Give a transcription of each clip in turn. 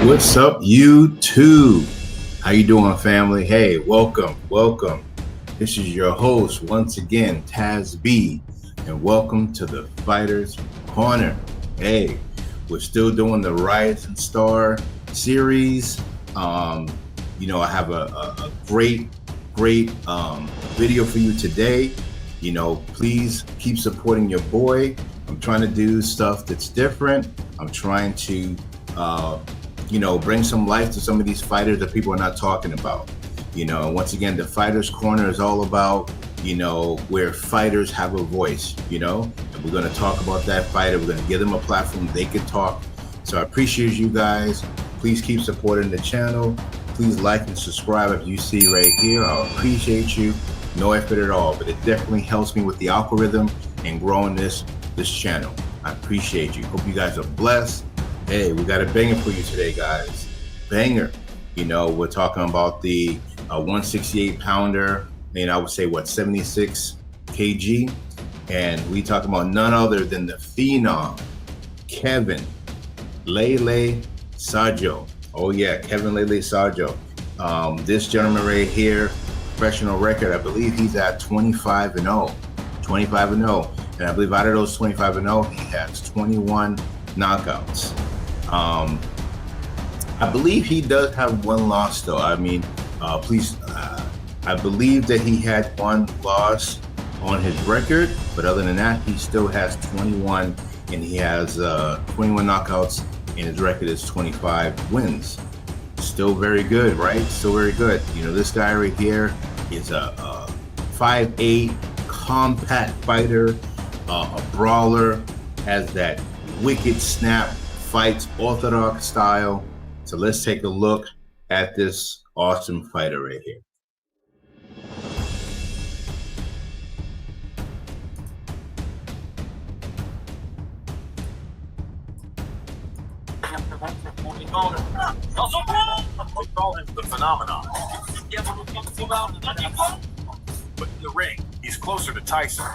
What's up, YouTube? How you doing, family? Hey, welcome. This is your host once again, Taz B, and welcome to the Fighters Corner. Hey, we're still doing the Rising Star series. I have a great video for you today. Please keep supporting your boy. I'm trying to do stuff that's different. I'm trying to bring some life to some of these fighters that people are not talking about. Once again, the Fighters Corner is all about, where fighters have a voice, and we're going to talk about that fighter. We're going to give them a platform they can talk. So I appreciate you guys. Please keep supporting the channel. Please like and subscribe if you see right here. I appreciate you. No effort at all, but it definitely helps me with the algorithm and growing this channel. I appreciate you. Hope you guys are blessed. Hey, we got a banger for you today, guys. Banger. We're talking about the 168 pounder, and I would say 76 kg. And we talking about none other than the phenom, Kevin Lele Sadjo. Oh yeah, Kevin Lele Sadjo. This gentleman right here, professional record, I believe he's at 25-0. 25-0. And I believe out of those 25-0, he has 21 knockouts. I believe he does have one loss though. I believe that he had one loss on his record, but other than that, he still has 21, and he has 21 knockouts, and his record is 25 wins. Still very good, right? Still very good. This guy right here is a 5'8" compact fighter, a brawler, has that wicked snap, fights orthodox style. So let's take a look at this awesome fighter right here. We call him the phenomenon. But in the ring, he's closer to Tyson.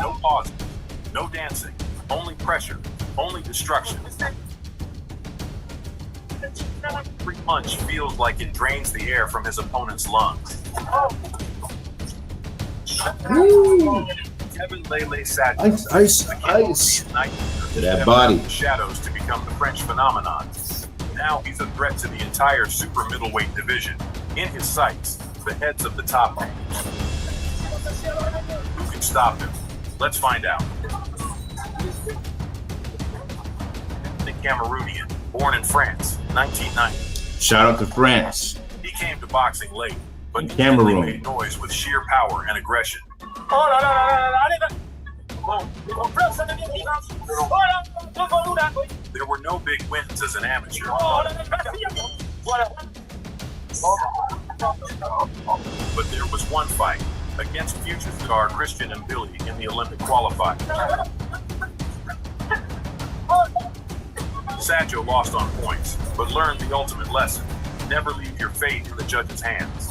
No pausing, no dancing, only pressure, only destruction. Every punch feels like it drains the air from his opponent's lungs. Ooh. Kevin Lele Sadjo. Ice. To that body. The shadows to become the French phenomenon. Now he's a threat to the entire super middleweight division. In his sights, the heads of the top range. Who can stop him? Let's find out. The Cameroonian, born in France, 1990. Shout out to France. He came to boxing late, but he Cameroon made noise with sheer power and aggression. There were no big wins as an amateur. But there was one fight against future star Christian and Billy in the Olympic qualifier. Sadjo lost on points, but learned the ultimate lesson. Never leave your fate in the judge's hands.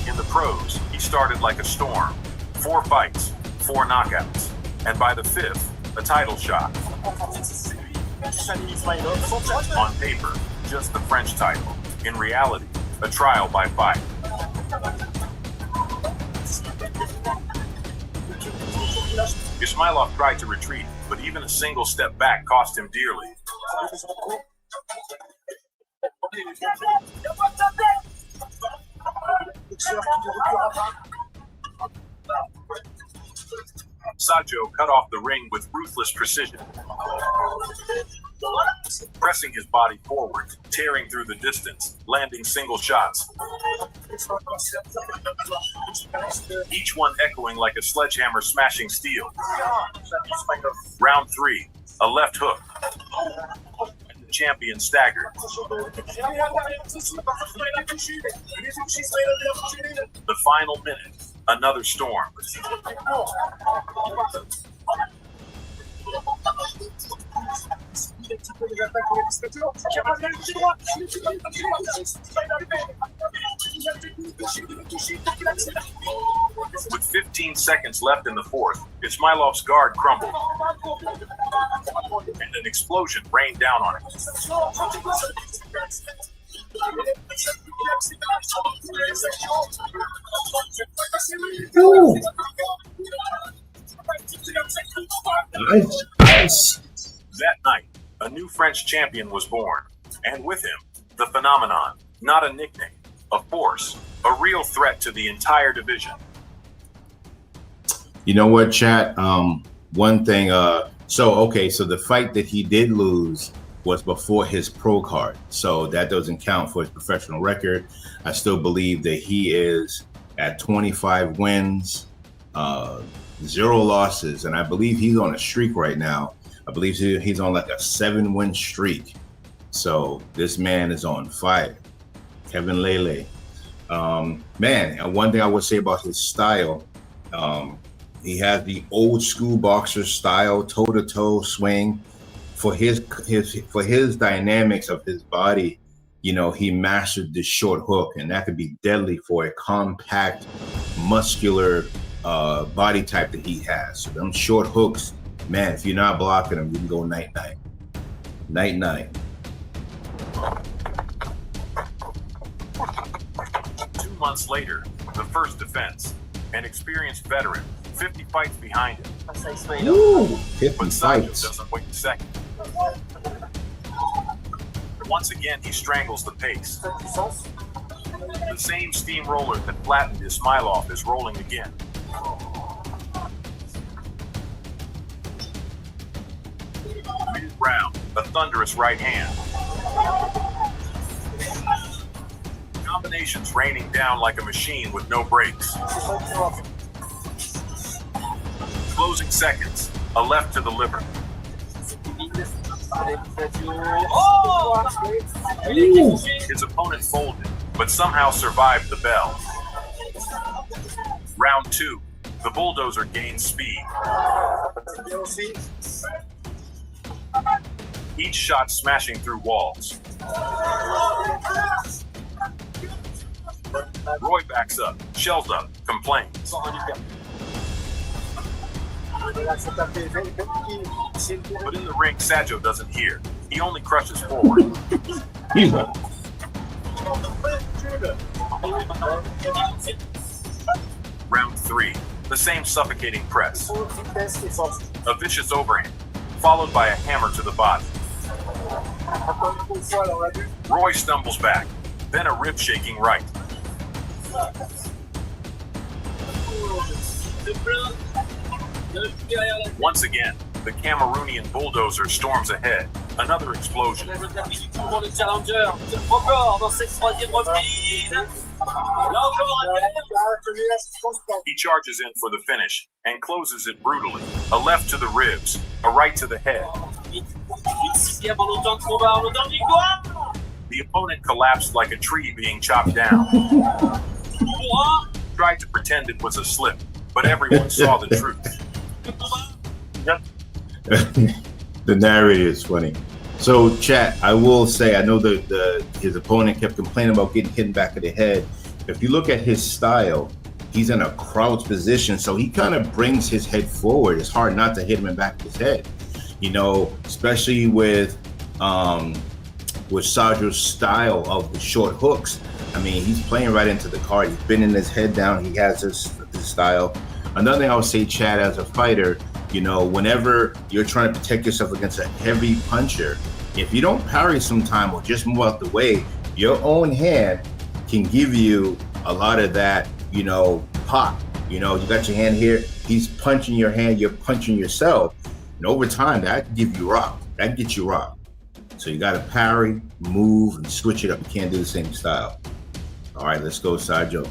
In the pros, he started like a storm. 4 fights, 4 knockouts, and by the 5th, a title shot. On paper, just the French title. In reality, a trial by fight. Ismailov tried to retreat, but even a single step back cost him dearly. Sadjo cut off the ring with ruthless precision, pressing his body forward, tearing through the distance, landing single shots. Each one echoing like a sledgehammer smashing steel. Round 3, a left hook. And the champion staggered. The final minute, another storm. With 15 seconds left in the fourth, Ismailov's guard crumbled, and an explosion rained down on him. Ooh. Nice. That night, a new French champion was born, and with him, the phenomenon, not a nickname, a force, a real threat to the entire division. You know what, chat? One thing, so the fight that he did lose was before his pro card. So that doesn't count for his professional record. I still believe that he is at 25 wins, 0 losses. And I believe he's on a streak right now. I believe he's on like a 7-win streak. So this man is on fire. Kevin Lele. Man, and one thing I would say about his style, he has the old school boxer style, toe-to-toe swing. For his dynamics of his body, you know, he mastered the short hook, and that could be deadly for a compact, muscular body type that he has. So them short hooks, man, if you're not blocking them, you can go night-night. Night-night. 2 months later, the first defense, an experienced veteran, 50 fights behind him. Ooh, 50 But Sadjo fights. doesn't wait a second. Once again, he strangles the pace. The same steamroller that flattened Ismailov is rolling again. Mid-round, a thunderous right hand. Combinations raining down like a machine with no brakes. Closing seconds, a left to the liver. His opponent folded, but somehow survived the bell. Round 2, the bulldozer gains speed. Each shot smashing through walls. Roy backs up, shells up, complains. But in the ring, Sadjo doesn't hear. He only crushes forward. Round 3, the same suffocating press. A vicious overhand, followed by a hammer to the body. Roy stumbles back, then a rib-shaking right. Once again, the Cameroonian bulldozer storms ahead. Another explosion. He charges in for the finish and closes it brutally. A left to the ribs, a right to the head. The opponent collapsed like a tree being chopped down. Tried to pretend it was a slip, but everyone saw the truth. The narrator is funny. So, chat, I will say, I know that his opponent kept complaining about getting hit in the back of the head. If you look at his style, he's in a crouched position, so he kind of brings his head forward. It's hard not to hit him in the back of his head, you know, especially with Sadjo's style of the short hooks. I mean, he's playing right into the card. He's bending his head down. He has this style. Another thing I would say, Chad, as a fighter, you know, whenever you're trying to protect yourself against a heavy puncher, if you don't parry sometime or just move out the way, your own hand can give you a lot of that, you know, pop. You know, you got your hand here, he's punching your hand, you're punching yourself. And over time, that can give you rock. That can get you rock. So you got to parry, move, and switch it up. You can't do the same style. All right, let's go, Sadjo.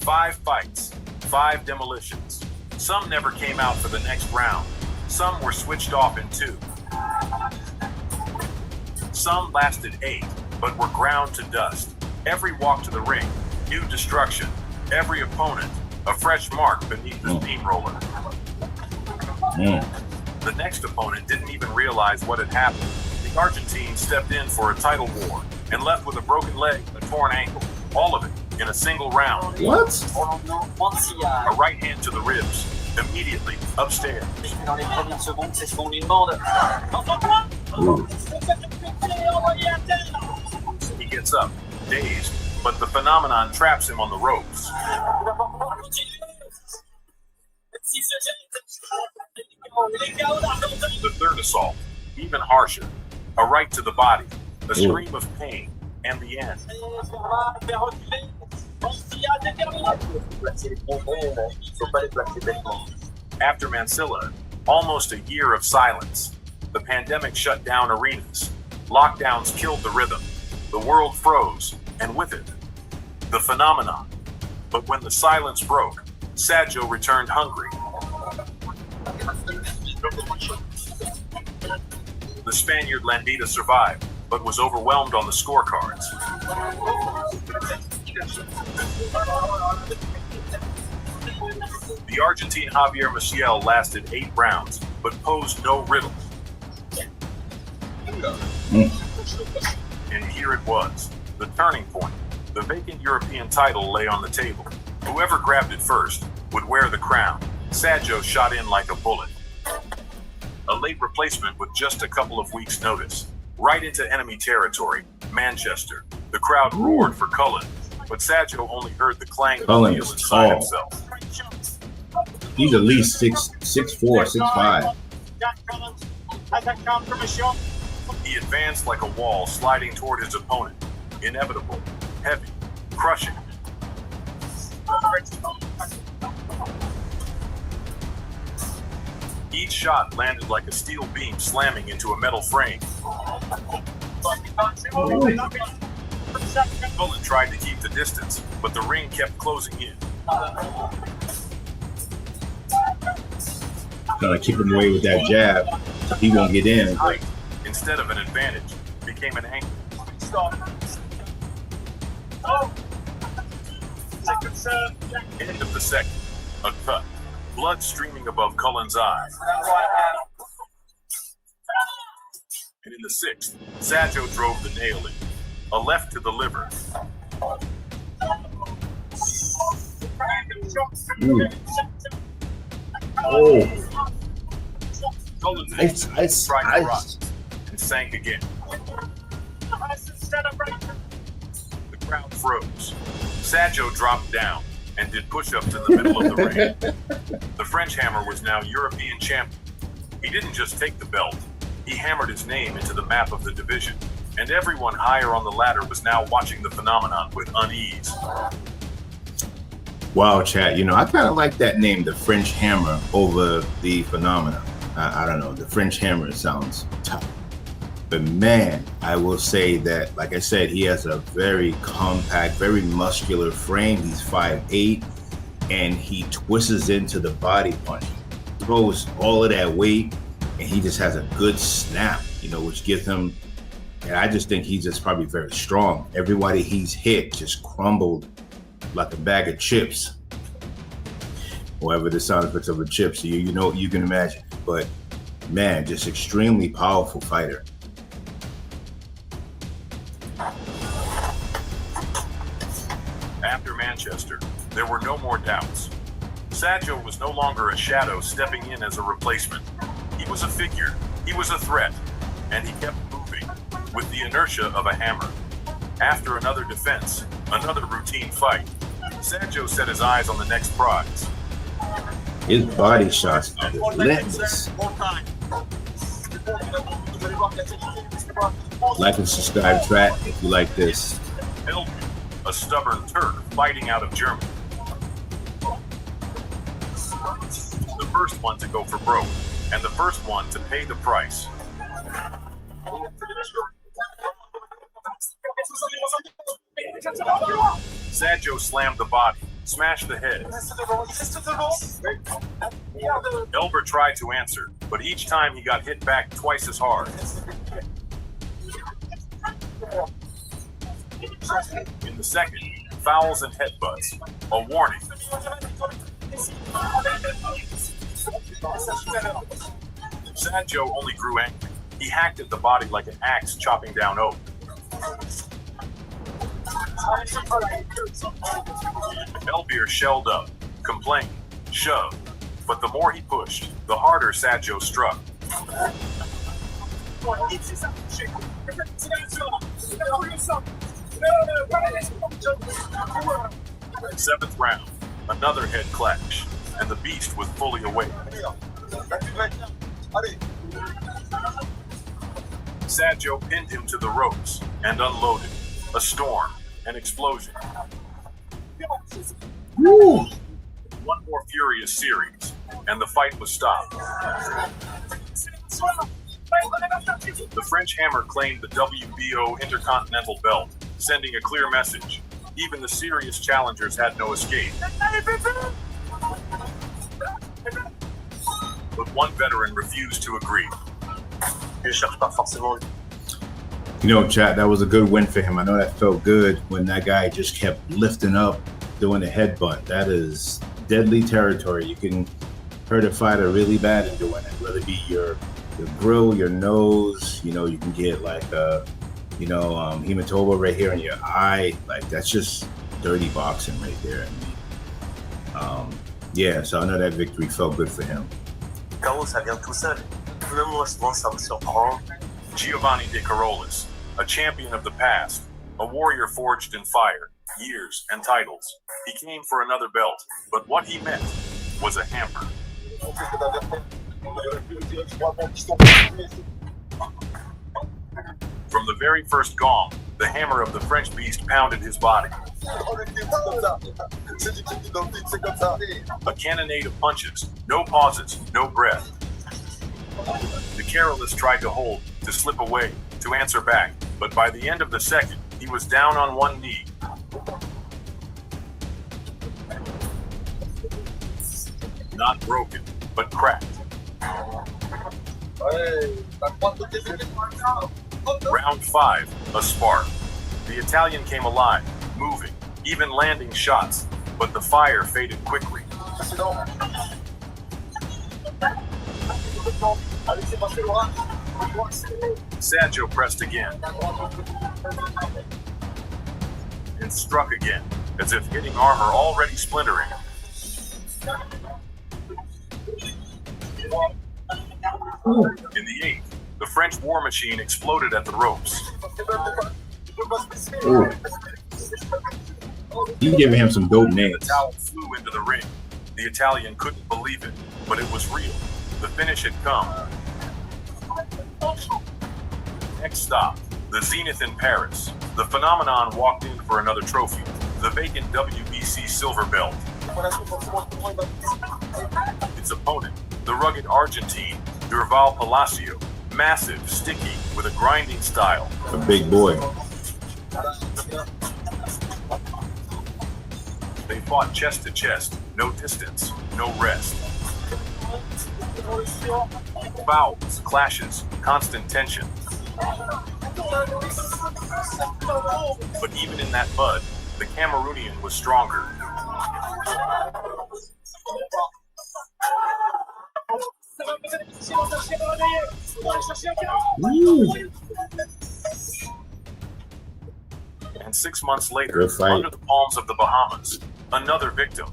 5 fights, 5 demolitions. Some never came out for the next round. Some were switched off in 2. Some lasted 8, but were ground to dust. Every walk to the ring, new destruction. Every opponent, a fresh mark beneath the steamroller. The next opponent didn't even realize what had happened. The Argentine stepped in for a title war and left with a broken leg and a torn ankle. All of it in a single round. What? A right hand to the ribs. Immediately upstairs. Ooh. He gets up, dazed, but the phenomenon traps him on the ropes. The third assault, even harsher. A right to the body, a scream of pain, and the end. After Mansilla, almost a year of silence. The pandemic shut down arenas. Lockdowns killed the rhythm. The world froze, and with it, the phenomenon. But when the silence broke, Sadjo returned hungry. The Spaniard Landita survived, but was overwhelmed on the scorecards. The Argentine Javier Maciel lasted 8 rounds, but posed no riddle. And here it was, the turning point. The vacant European title lay on the table. Whoever grabbed it first would wear the crown. Sadjo shot in like a bullet. A late replacement with just a couple of weeks' notice. Right into enemy territory, Manchester. The crowd roared for Cullen, but Sadjo only heard the clang of the wheel inside himself. He's at least 6'4", 6'5". He advanced like a wall, sliding toward his opponent. Inevitable, heavy, crushing. Each shot landed like a steel beam slamming into a metal frame. Cullen tried to keep the distance, but the ring kept closing in. Gotta keep him away with that jab. He won't get in. Height, instead of an advantage, became an angle. End of the second. A cut. Blood streaming above Cullen's eye. And in the 6th, Sadjo drove the nail in. A left to the liver. Oh. Cullen's Ice. tried to rise and sank again. The crowd froze. Sadjo dropped down and did push-ups in the middle of the ring. The French Hammer was now European champion. He didn't just take the belt, he hammered his name into the map of the division, and everyone higher on the ladder was now watching the phenomenon with unease. Wow, chat. I kind of like that name, the French Hammer, over the phenomenon. I don't know. The French Hammer sounds tough. But man, I will say that, like I said, he has a very compact, very muscular frame. He's 5'8", and he twists into the body punch. He throws all of that weight, and he just has a good snap, which gives him, and I just think he's just probably very strong. Everybody he's hit just crumbled like a bag of chips. Whatever the sound effects of a chip, so you can imagine. But man, just extremely powerful fighter. After Manchester, there were no more doubts. Sadjo was no longer a shadow stepping in as a replacement. He was a figure, he was a threat, and he kept moving with the inertia of a hammer. After another defense, another routine fight, Sadjo set his eyes on the next prize. His body shots are relentless. Like and subscribe, chat, if you like this. Elgin, a stubborn Turk fighting out of Germany. The first one to go for broke, and the first one to pay the price. Sadjo slammed the body, smashed the head. Elber tried to answer, but each time he got hit back twice as hard. In the second, fouls and headbutts. A warning. Sadjo only grew angry. He hacked at the body like an axe chopping down oak. Elbeer shelled up, complained, shoved. But the more he pushed, the harder Sadjo struck. Seventh round, another head clash, and the beast was fully awake. Sadjo pinned him to the ropes and unloaded. A storm, an explosion. Woo! One more furious series, and the fight was stopped. The French Hammer claimed the WBO Intercontinental Belt, sending a clear message. Even the serious challengers had no escape. But one veteran refused to agree. You know, chat, that was a good win for him. I know that felt good when that guy just kept lifting up, doing the headbutt. That is deadly territory. You can hurt a fighter really bad in doing it, whether it be your grill, your nose, you know, you can get like hematoma right here in your eye. Like, that's just dirty boxing right there. I mean, yeah, so I know that victory felt good for him. Giovanni De Carolus, a champion of the past, a warrior forged in fire, years, and titles. He came for another belt, but what he met was a hammer. From the very first gong, the hammer of the French beast pounded his body. A cannonade of punches, no pauses, no breath. The Carolus tried to hold, to slip away, to answer back, but by the end of the second, he was down on one knee. Not broken, but cracked. Round 5, a spark. The Italian came alive, moving, even landing shots, but the fire faded quickly. Sadjo pressed again and struck again, as if hitting armor already splintering. In the 8th, the French war machine exploded at the ropes. Ooh. You giving him some dope names. The towel flew into the ring. The Italian couldn't believe it, but it was real. The finish had come. Next stop, the Zenith in Paris. The phenomenon walked in for another trophy, the vacant WBC silver belt. Its opponent, the rugged Argentine, Durval Palacio, massive, sticky, with a grinding style. A big boy. They fought chest to chest, no distance, no rest. Fouls, clashes, constant tension. But even in that mud, the Cameroonian was stronger. Ooh. And 6 months later, under the palms of the Bahamas, another victim,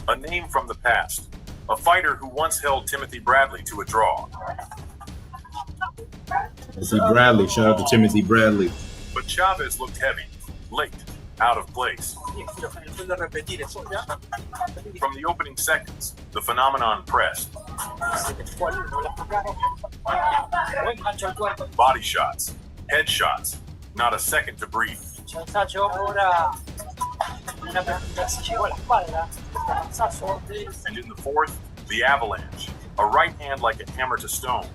a name from the past, a fighter who once held Timothy Bradley to a draw. Timothy Bradley, shout out to Timothy Bradley. But Chavez looked heavy, late, out of place. From the opening seconds, the phenomenon pressed. Body shots, head shots, not a second to breathe. And in the 4th, the avalanche, a right hand like a hammer to stone.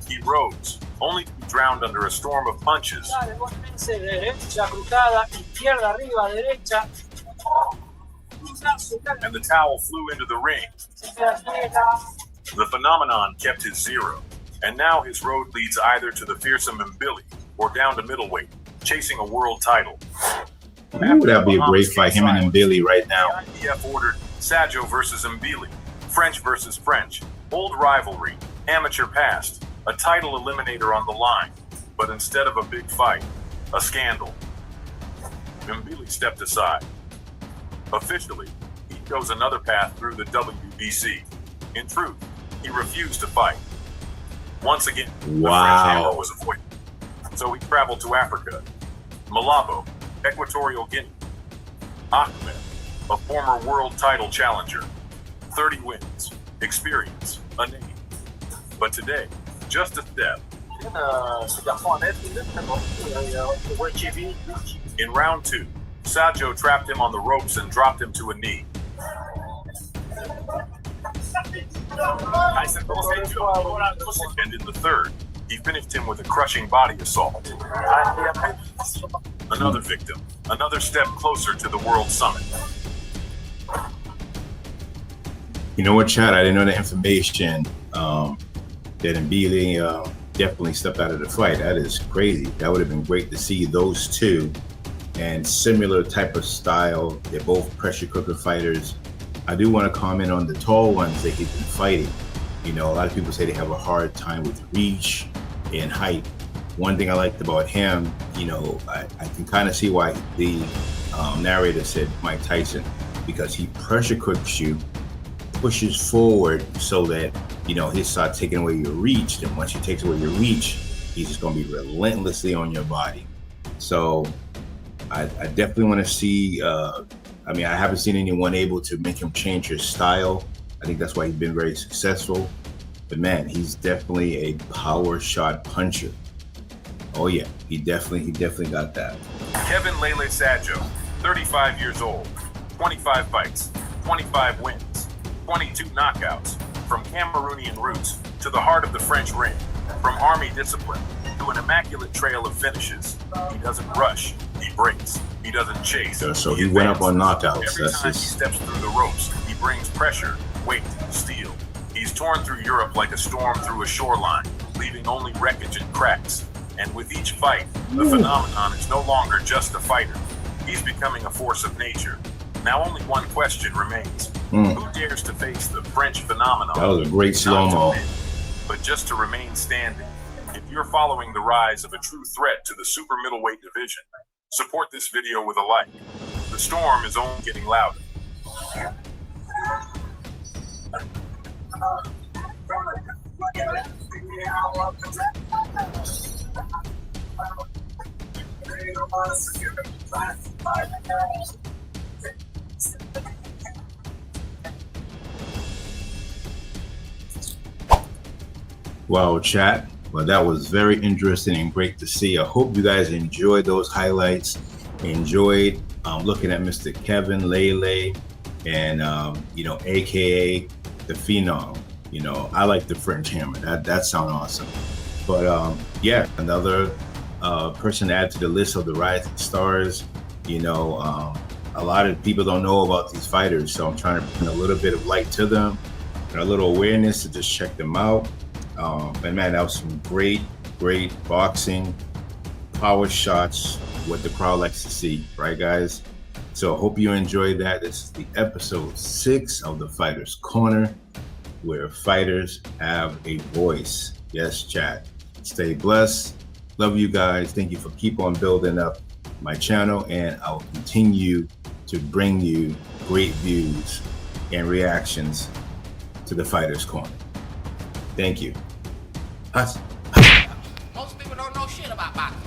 He rose, only to be drowned under a storm of punches. And the towel flew into the ring. The phenomenon kept his zero, and now his road leads either to the fearsome Mbili or down to middleweight, chasing a world title. Ooh, that'd be a great fight, him and Mbili right now. The IBF ordered Sadjo versus Mbili, French versus French, old rivalry, amateur past, a title eliminator on the line, but instead of a big fight, a scandal. Mbili stepped aside. Officially, he chose another path through the WBC. In truth, he refused to fight. Once again, the French hammer was avoided. So he traveled to Africa, Malabo, Equatorial Guinea. Ahmed, a former world title challenger, 30 wins, experience, a name. But today, just a step. In round 2, Sadjo trapped him on the ropes and dropped him to a knee. And in the third, he finished him with a crushing body assault. Another victim, another step closer to the World Summit. You know what, Chad? I didn't know the information that Mbili definitely stepped out of the fight. That is crazy. That would have been great to see those two and similar type of style. They're both pressure cooker fighters. I do want to comment on the tall ones that he's been fighting. You know, a lot of people say they have a hard time with reach and height. One thing I liked about him, you know, I can kind of see why the narrator said Mike Tyson, because he pressure cooks you, pushes forward so that, you know, he'll start taking away your reach. And once he takes away your reach, he's just going to be relentlessly on your body. So I definitely want to see, I mean, I haven't seen anyone able to make him change his style. I think that's why he's been very successful. But man, he's definitely a power shot puncher. Oh yeah, he definitely got that. Kevin Lele Sadjo, 35 years old, 25 fights, 25 wins, 22 knockouts. From Cameroonian roots to the heart of the French ring, from army discipline to an immaculate trail of finishes. He doesn't rush, he breaks, he doesn't chase. So he went up on knockouts. Every time he steps through the ropes, he brings pressure, weight, steel. He's torn through Europe like a storm through a shoreline, leaving only wreckage and cracks. And with each fight, the phenomenon is no longer just a fighter. He's becoming a force of nature. Now only one question remains. Who dares to face the French phenomenon? That was a great slow-mo. But just to remain standing. If you're following the rise of a true threat to the super middleweight division, support this video with a like. The storm is only getting louder. Wow, chat. Well, that was very interesting and great to see. I hope you guys enjoyed those highlights. Enjoyed looking at Mr. Kevin Lele and, you know, AKA the Phenom. You know, I like the French hammer. That sounds awesome. But yeah, another person to add to the list of the rising stars. You know, a lot of people don't know about these fighters, so I'm trying to bring a little bit of light to them and a little awareness to just check them out. And man, that was some great boxing, power shots, what the crowd likes to see, right, guys? So I hope you enjoyed that. This is the episode 6 of the Fighters Corner, where fighters have a voice. Yes, chat. Stay blessed. Love you guys. Thank you for keep on building up my channel, and I will continue to bring you great views and reactions to the Fighters Corner. Thank you. Most people don't know shit about boxing.